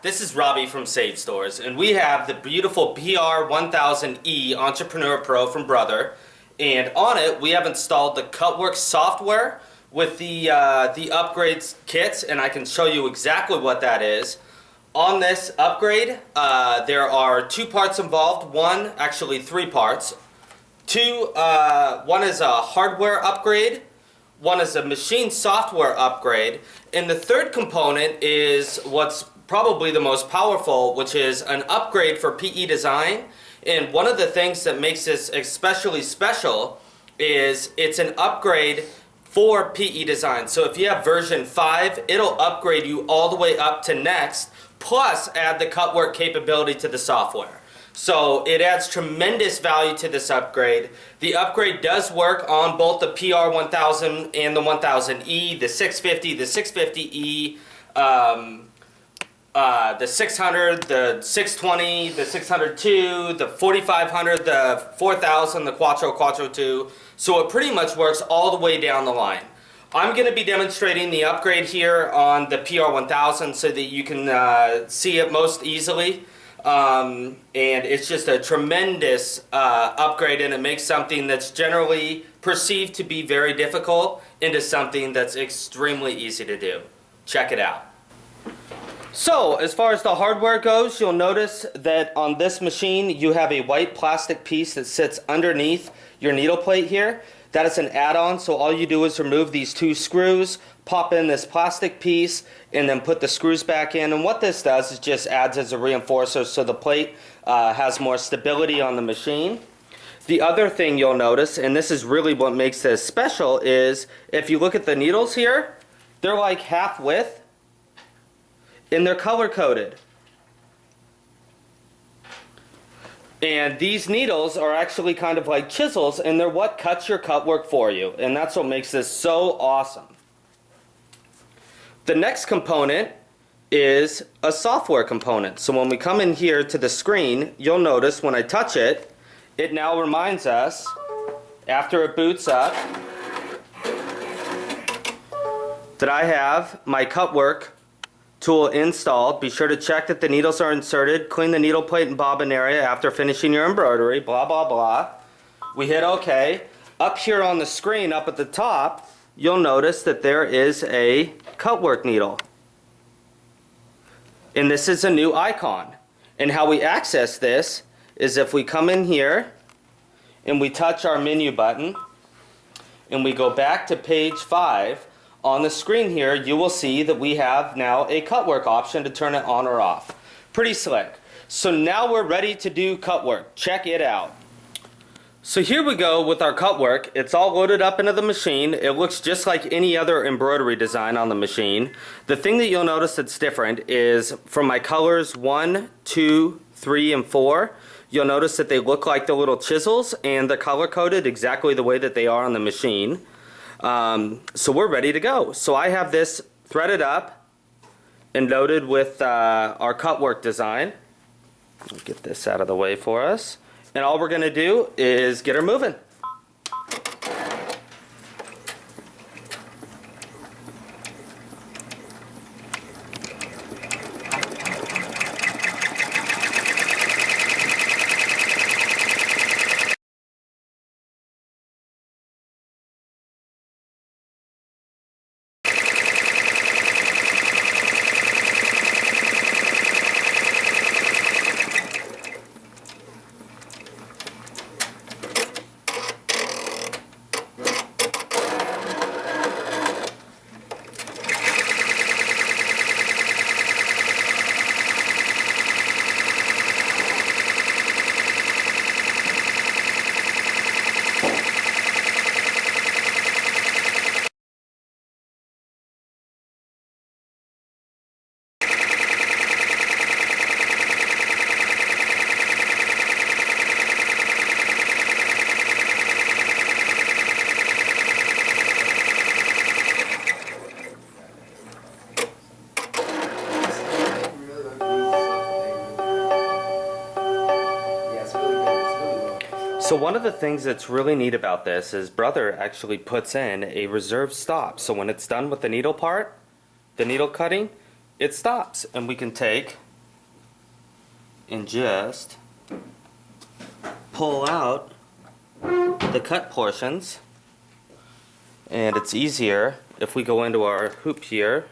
This is Robbie from Save Stores, and we have the beautiful PR1000E Entrepreneur Pro from Brother, and on it we have installed the Cutwork software with the upgrades kits, and I can show you exactly what that is. On this upgrade, there are two parts involved. Actually three parts. One is a hardware upgrade, one is a machine software upgrade, and the third component is what's probably the most powerful, which is an upgrade for PE design. And one of the things that makes this especially special is it's an upgrade for PE design. So if you have version 5, it'll upgrade you all the way up to next, plus add the Cutwork capability to the software. So it adds tremendous value to this upgrade. The upgrade does work on both the PR1000 and the 1000E, the 650, the 650E, the 600, the 620, the 602, the 4500, the 4000, the Quattro 2. So it pretty much works all the way down the line. I'm going to be demonstrating the upgrade here on the PR1000 so that you can see it most easily. And it's just a tremendous upgrade, and it makes something that's generally perceived to be very difficult into something that's extremely easy to do. Check it out. So, as far as the hardware goes, you'll notice that on this machine you have a white plastic piece that sits underneath your needle plate here. That is an add-on, so all you do is remove these two screws, pop in this plastic piece, and then put the screws back in. And what this does is just adds as a reinforcer so the plate has more stability on the machine. The other thing you'll notice, and this is really what makes this special, is if you look at the needles here, they're like half width, and they're color coded. And these needles are actually kind of like chisels, and they're what cuts your Cutwork for you. And that's what makes this so awesome. The next component is a software component. So when we come in here to the screen, you'll notice when I touch it, it now reminds us, after it boots up, that I have my Cutwork tool installed. Be sure to check that the needles are inserted, clean the needle plate and bobbin area after finishing your embroidery, blah blah blah. We hit OK. Up here on the screen, up at the top, you'll notice that there is a Cutwork needle. And this is a new icon. And how we access this is if we come in here and we touch our menu button and we go back to page 5, on the screen here, you will see that we have now a Cutwork option to turn it on or off. Pretty slick. So now we're ready to do Cutwork. Check it out. So here we go with our Cutwork. It's all loaded up into the machine. It looks just like any other embroidery design on the machine. The thing that you'll notice that's different is from my colors 1, 2, 3, and 4, you'll notice that they look like the little chisels, and they're color coded exactly the way that they are on the machine. So we're ready to go. So I have this threaded up and loaded with our Cutwork design. I'll get this out of the way for us. And all we're going to do is get her moving. So one of the things that's really neat about this is Brother actually puts in a reserve stop. So when it's done with the needle part, the needle cutting, it stops. And we can take and just pull out the cut portions. And it's easier if we go into our hoop here.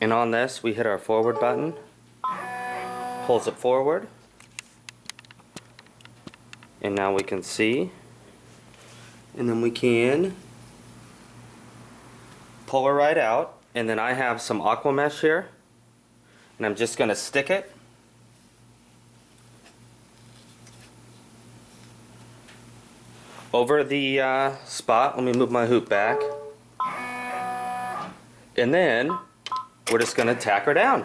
And on this, we hit our forward button, pulls it forward, and now we can see. And then we can pull her right out. And then I have some aqua mesh here, and I'm just going to stick it over the spot. Let me move my hoop back. And then we're just going to tack her down.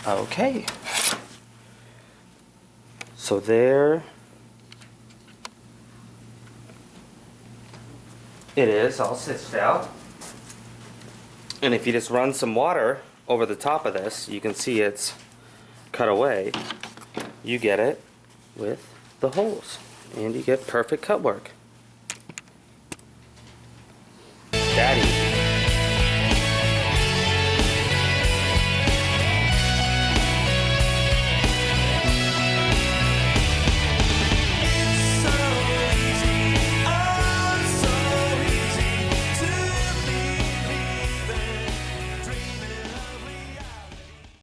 Okay, so there it is, all stitched out. And if you just run some water over the top of this, you can see it's cut away. You get it with the holes, and you get perfect cut work.